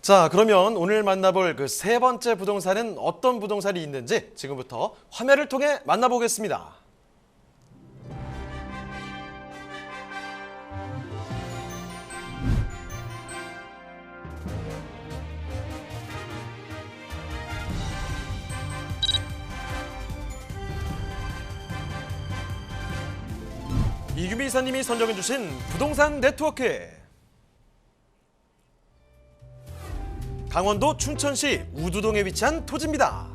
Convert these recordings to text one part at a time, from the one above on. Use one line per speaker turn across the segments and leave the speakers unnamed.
자, 그러면 오늘 만나볼 그 세 번째 부동산은 어떤 부동산이 있는지 지금부터 화면을 통해 만나보겠습니다. 이규미 이사님이 선정해주신 부동산 네트워크. 강원도 춘천시 우두동에 위치한 토지입니다.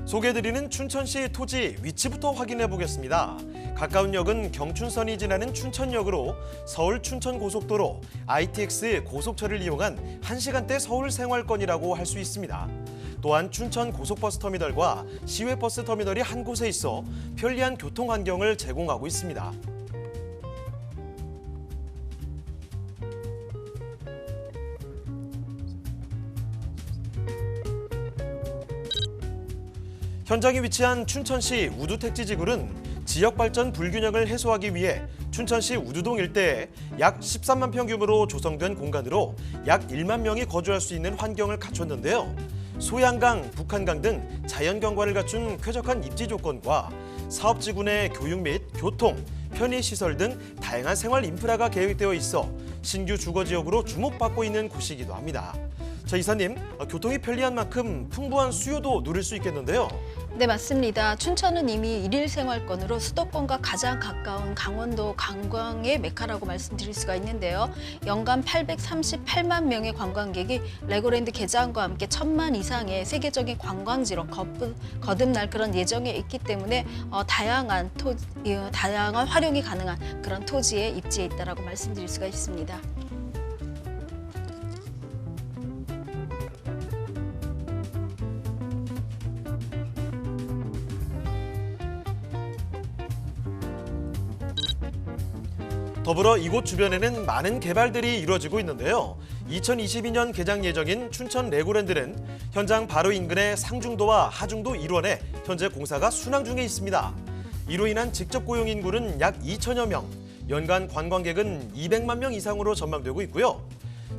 소개해드리는 춘천시 토지 위치부터 확인해 보겠습니다. 가까운 역은 경춘선이 지나는 춘천역으로 서울 춘천고속도로 ITX 고속철을 이용한 1시간대 서울 생활권이라고 할 수 있습니다. 또한 춘천 고속버스터미널과 시외버스터미널이 한 곳에 있어 편리한 교통 환경을 제공하고 있습니다. 현장에 위치한 춘천시 우두택지지구는 지역발전 불균형을 해소하기 위해 춘천시 우두동 일대에 약 13만 평 규모로 조성된 공간으로 약 1만 명이 거주할 수 있는 환경을 갖췄는데요. 소양강, 북한강 등 자연경관을 갖춘 쾌적한 입지 조건과 사업지구 내 교육 및 교통, 편의시설 등 다양한 생활 인프라가 계획되어 있어 신규 주거지역으로 주목받고 있는 곳이기도 합니다. 자, 이사님, 교통이 편리한 만큼 풍부한 수요도 누릴 수 있겠는데요.
네, 맞습니다. 춘천은 이미 일일 생활권으로 수도권과 가장 가까운 강원도 관광의 메카라고 말씀드릴 수가 있는데요. 연간 838만 명의 관광객이 레고랜드 개장과 함께 1,000만 이상의 세계적인 관광지로 거듭날 그런 예정에 있기 때문에 다양한 활용이 가능한 그런 토지에 입지해 있다라고 말씀드릴 수가 있습니다.
더불어 이곳 주변에는 많은 개발들이 이루어지고 있는데요. 2022년 개장 예정인 춘천 레고랜드는 현장 바로 인근의 상중도와 하중도 일원에 현재 공사가 순항 중에 있습니다. 이로 인한 직접 고용 인구는 약 2천여 명, 연간 관광객은 200만 명 이상으로 전망되고 있고요.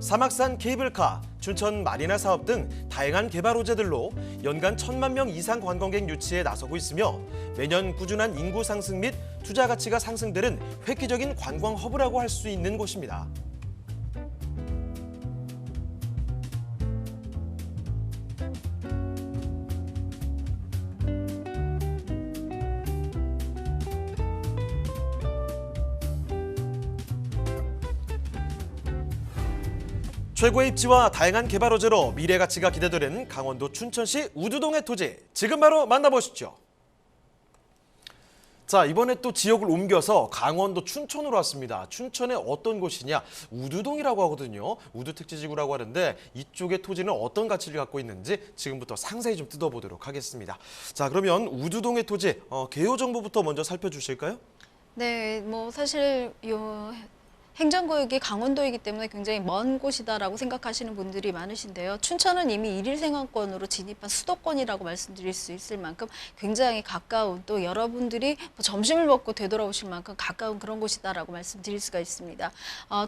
사막산 케이블카, 춘천 마리나 사업 등 다양한 개발 호재들로 연간 1,000만 명 이상 관광객 유치에 나서고 있으며 매년 꾸준한 인구 상승 및 투자 가치가 상승되는 획기적인 관광 허브라고 할 수 있는 곳입니다. 최고의 입지와 다양한 개발 호재로 미래 가치가 기대되는 강원도 춘천시 우두동의 토지, 지금 바로 만나보시죠. 자, 이번에 또 지역을 옮겨서 강원도 춘천으로 왔습니다. 춘천에 어떤 곳이냐? 우두동이라고 하거든요. 우두택지지구라고 하는데 이쪽의 토지는 어떤 가치를 갖고 있는지 지금부터 상세히 좀 뜯어보도록 하겠습니다. 자, 그러면 우두동의 토지 개요 정보부터 먼저 살펴주실까요?
네, 사실 행정구역이 강원도이기 때문에 굉장히 먼 곳이다라고 생각하시는 분들이 많으신데요. 춘천은 이미 일일 생활권으로 진입한 수도권이라고 말씀드릴 수 있을 만큼 굉장히 가까운, 또 여러분들이 점심을 먹고 되돌아오실 만큼 가까운 그런 곳이다라고 말씀드릴 수가 있습니다.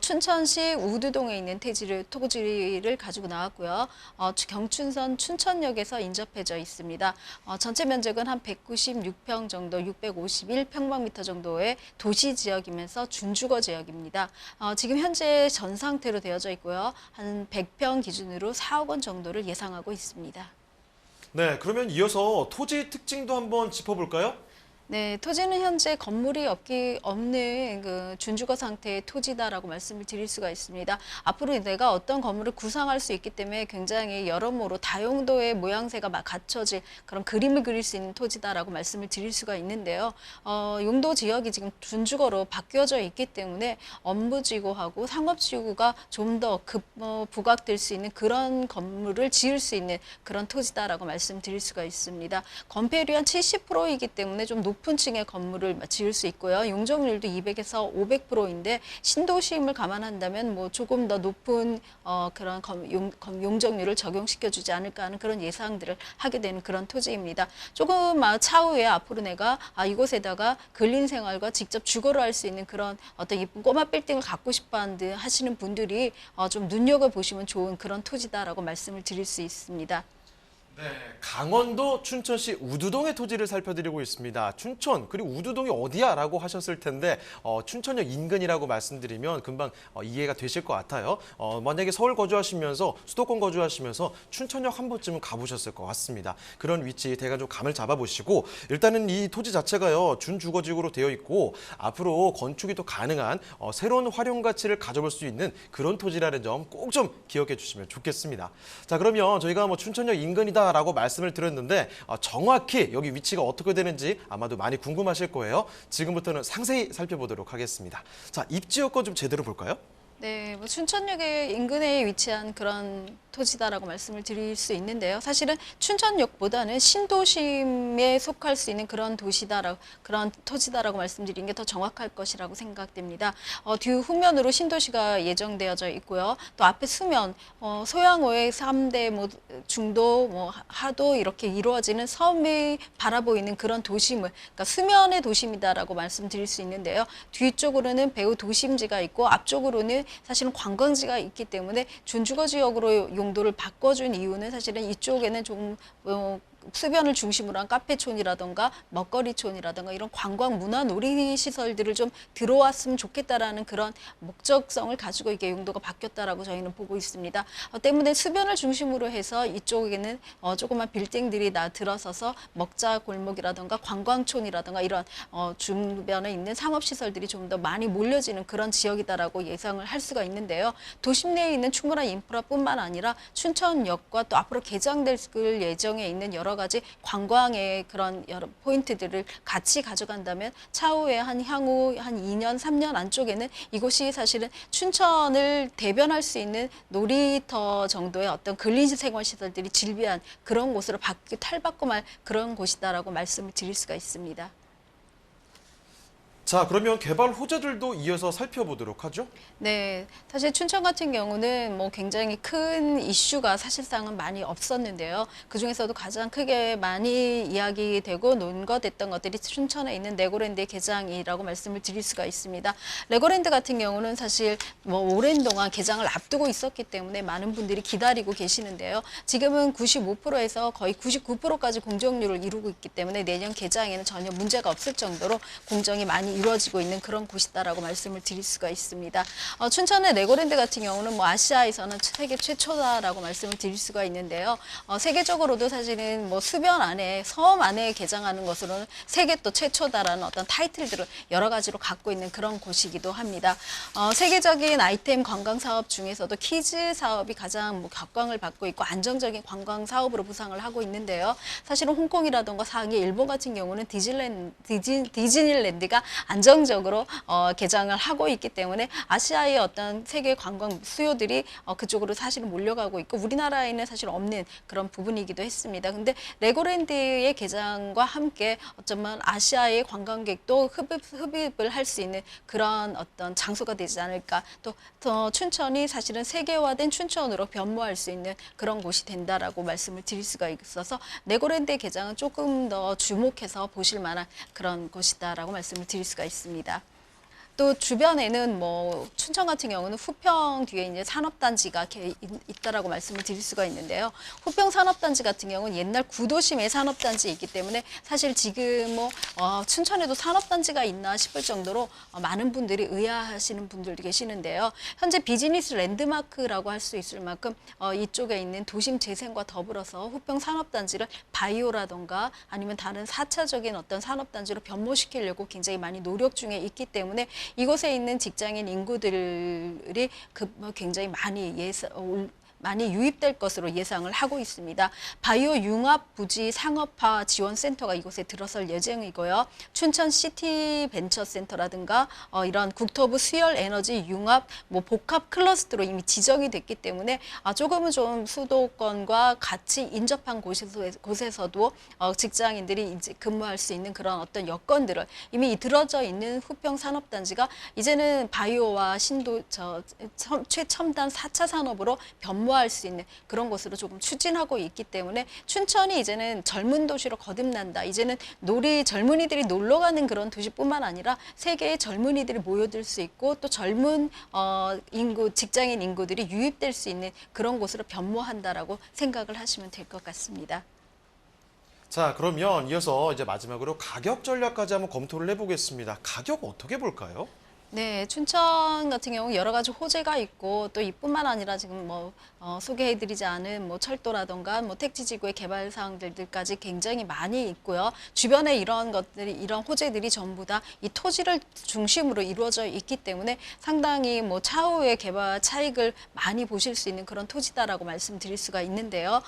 춘천시 우두동에 있는 토지를 가지고 나왔고요. 경춘선 춘천역에서 인접해져 있습니다. 전체 면적은 한 196평 정도, 651평방미터 정도의 도시 지역이면서 준주거 지역입니다. 지금 현재 전 상태로 되어져 있고요. 한 100평 기준으로 4억 원 정도를 예상하고 있습니다.
네, 그러면 이어서 토지 특징도 한번 짚어볼까요?
네, 토지는 현재 건물이 없는 그 준주거 상태의 토지다라고 말씀을 드릴 수가 있습니다. 앞으로 내가 어떤 건물을 구상할 수 있기 때문에 굉장히 여러모로 다용도의 모양새가 갖춰질 그런 그림을 그릴 수 있는 토지다라고 말씀을 드릴 수가 있는데요. 용도 지역이 지금 준주거로 바뀌어져 있기 때문에 업무지구하고 상업지구가 좀 더 부각될 수 있는 그런 건물을 지을 수 있는 그런 토지다라고 말씀드릴 수가 있습니다. 건폐율이 한 70%이기 때문에 좀 높은 높은 층의 건물을 지을 수 있고요. 용적률도 200에서 500%인데 신도심을 감안한다면 뭐 조금 더 높은 그런 용적률을 적용시켜주지 않을까 하는 그런 예상들을 하게 되는 그런 토지입니다. 조금 차후에 앞으로 내가 이곳에다가 근린 생활과 직접 주거를 할 수 있는 그런 어떤 예쁜 꼬마 빌딩을 갖고 싶어 하시는 분들이 좀 눈여겨보시면 좋은 그런 토지다라고 말씀을 드릴 수 있습니다.
네, 강원도 춘천시 우두동의 토지를 살펴드리고 있습니다. 춘천 그리고 우두동이 어디야라고 하셨을 텐데 춘천역 인근이라고 말씀드리면 금방 이해가 되실 것 같아요. 만약에 서울 거주하시면서 수도권 거주하시면서 춘천역 한 번쯤은 가보셨을 것 같습니다. 그런 위치 대강 좀 감을 잡아보시고 일단은 이 토지 자체가요 준주거지구로 되어 있고 앞으로 건축이 또 가능한 새로운 활용 가치를 가져볼 수 있는 그런 토지라는 점 꼭 좀 기억해 주시면 좋겠습니다. 자, 그러면 저희가 뭐 춘천역 인근이다 라고 말씀을 드렸는데 정확히 여기 위치가 어떻게 되는지 아마도 많이 궁금하실 거예요. 지금부터는 상세히 살펴보도록 하겠습니다. 자, 입지 여건 좀 제대로 볼까요?
네, 뭐 춘천역의 인근에 위치한 그런 토지다라고 말씀을 드릴 수 있는데요. 사실은 춘천역보다는 신도심에 속할 수 있는 그런 그런 토지다라고 말씀드리는 게 더 정확할 것이라고 생각됩니다. 뒤 후면으로 신도시가 예정되어져 있고요. 또 앞에 수면, 소양호의 3대 뭐 중도, 뭐 하도 이렇게 이루어지는 섬이 바라보이는 그런 도심을, 그러니까 수면의 도심이다라고 말씀드릴 수 있는데요. 뒤쪽으로는 배후 도심지가 있고 앞쪽으로는 사실은 관광지가 있기 때문에 준주거지역으로 용도를 바꿔준 이유는 사실은 이쪽에는 좀 수변을 중심으로 한 카페촌이라던가 먹거리촌이라던가 이런 관광 문화 놀이 시설들을 좀 들어왔으면 좋겠다라는 그런 목적성을 가지고 이게 용도가 바뀌었다라고 저희는 보고 있습니다. 때문에 수변을 중심으로 해서 이쪽에는 조그만 빌딩들이 들어서서 먹자 골목이라던가 관광촌이라던가 이런 주변에 있는 상업 시설들이 좀 더 많이 몰려지는 그런 지역이다라고 예상을 할 수가 있는데요. 도심 내에 있는 충분한 인프라뿐만 아니라 춘천역과 또 앞으로 개장될 예정에 있는 여러 가지 관광의 그런 여러 포인트들을 같이 가져간다면 차후에 향후 한 2년, 3년 안쪽에는 이곳이 사실은 춘천을 대변할 수 있는 놀이터 정도의 어떤 근린 생활 시설들이 질비한 그런 곳으로 탈바꿈 말 그런 곳이다라고 말씀을 드릴 수가 있습니다.
자, 그러면 개발 호재들도 이어서 살펴보도록 하죠.
네, 사실 춘천 같은 경우는 뭐 굉장히 큰 이슈가 사실상은 많이 없었는데요. 그 중에서도 가장 크게 많이 이야기되고 논거됐던 것들이 춘천에 있는 레고랜드의 개장이라고 말씀을 드릴 수가 있습니다. 레고랜드 같은 경우는 사실 뭐 오랜 동안 개장을 앞두고 있었기 때문에 많은 분들이 기다리고 계시는데요. 지금은 95%에서 거의 99%까지 공정률을 이루고 있기 때문에 내년 개장에는 전혀 문제가 없을 정도로 공정이 많이 이루어지고 있는 그런 곳이다라고 말씀을 드릴 수가 있습니다. 춘천의 레고랜드 같은 경우는 뭐 아시아에서는 세계 최초다라고 말씀을 드릴 수가 있는데요. 세계적으로도 사실은 뭐 수변 안에 섬 안에 개장하는 것으로는 세계 또 최초다라는 어떤 타이틀들을 여러 가지로 갖고 있는 그런 곳이기도 합니다. 세계적인 아이템 관광 사업 중에서도 키즈 사업이 가장 뭐 격광을 받고 있고 안정적인 관광 사업으로 부상을 하고 있는데요. 사실은 홍콩이라던가 상해, 일본 같은 경우는 디즈니랜드가 안정적으로 개장을 하고 있기 때문에 아시아의 어떤 세계 관광 수요들이 그쪽으로 사실은 몰려가고 있고 우리나라에는 사실 없는 그런 부분이기도 했습니다. 근데 레고랜드의 개장과 함께 어쩌면 아시아의 관광객도 흡입을 할 수 있는 그런 어떤 장소가 되지 않을까. 또 춘천이 사실은 세계화된 춘천으로 변모할 수 있는 그런 곳이 된다라고 말씀을 드릴 수가 있어서 레고랜드의 개장은 조금 더 주목해서 보실 만한 그런 곳이다라고 말씀을 드릴 수가 있습니다. 또 주변에는 뭐 춘천 같은 경우는 후평 뒤에 이제 산업단지가 있다라고 말씀을 드릴 수가 있는데요. 후평 산업단지 같은 경우는 옛날 구도심의 산업단지에 있기 때문에 사실 지금 뭐 춘천에도 산업단지가 있나 싶을 정도로 많은 분들이 의아하시는 분들도 계시는데요. 현재 비즈니스 랜드마크라고 할 수 있을 만큼 이쪽에 있는 도심 재생과 더불어서 후평 산업단지를 바이오라던가 아니면 다른 4차적인 어떤 산업단지로 변모시키려고 굉장히 많이 노력 중에 있기 때문에 이곳에 있는 직장인 인구들이 굉장히 많이 많이 유입될 것으로 예상을 하고 있습니다. 바이오 융합 부지 상업화 지원센터가 이곳에 들어설 예정이고요. 춘천 시티 벤처센터라든가 이런 국토부 수열 에너지 융합 복합 클러스터로 이미 지정이 됐기 때문에 조금은 좀 수도권과 같이 인접한 곳에서도 직장인들이 이제 근무할 수 있는 그런 어떤 여건들을 이미 들어져 있는 후평 산업단지가 이제는 바이오와 최첨단 4차 산업으로 변모할 수 있는 그런 곳으로 조금 추진하고 있기 때문에 춘천이 이제는 젊은 도시로 거듭난다. 이제는 젊은이들이 놀러 가는 그런 도시뿐만 아니라 세계의 젊은이들이 모여들 수 있고 또 젊은 직장인 인구들이 유입될 수 있는 그런 곳으로 변모한다라고 생각을 하시면 될 것 같습니다.
자, 그러면 이어서 이제 마지막으로 가격 전략까지 한번 검토를 해보겠습니다. 가격 어떻게 볼까요?
네, 춘천 같은 경우 여러 가지 호재가 있고 또 이뿐만 아니라 지금 소개해드리지 않은 철도라던가 택지지구의 개발 사항들까지 굉장히 많이 있고요. 주변에 이런 호재들이 전부 다 이 토지를 중심으로 이루어져 있기 때문에 상당히 차후의 개발 차익을 많이 보실 수 있는 그런 토지다라고 말씀드릴 수가 있는데요.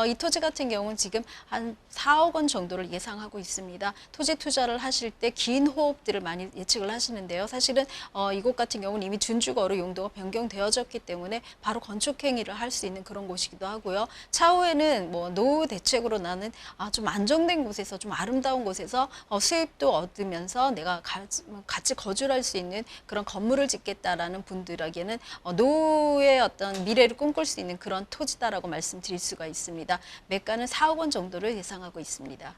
이 토지 같은 경우는 지금 한 4억 원 정도를 예상하고 있습니다. 토지 투자를 하실 때 긴 호흡들을 많이 예측을 하시는데요. 사실은 이곳 같은 경우는 이미 준주거로 용도가 변경되어졌기 때문에 바로 건축 행위를 할 수 있는 그런 곳이기도 하고요. 차후에는 노후 대책으로 나는 좀 안정된 곳에서 좀 아름다운 곳에서 수입도 얻으면서 내가 같이 거주할 수 있는 그런 건물을 짓겠다라는 분들에게는 노후의 어떤 미래를 꿈꿀 수 있는 그런 토지다라고 말씀드릴 수가 있습니다. 매가는 4억 원 정도를 예상하고 있습니다.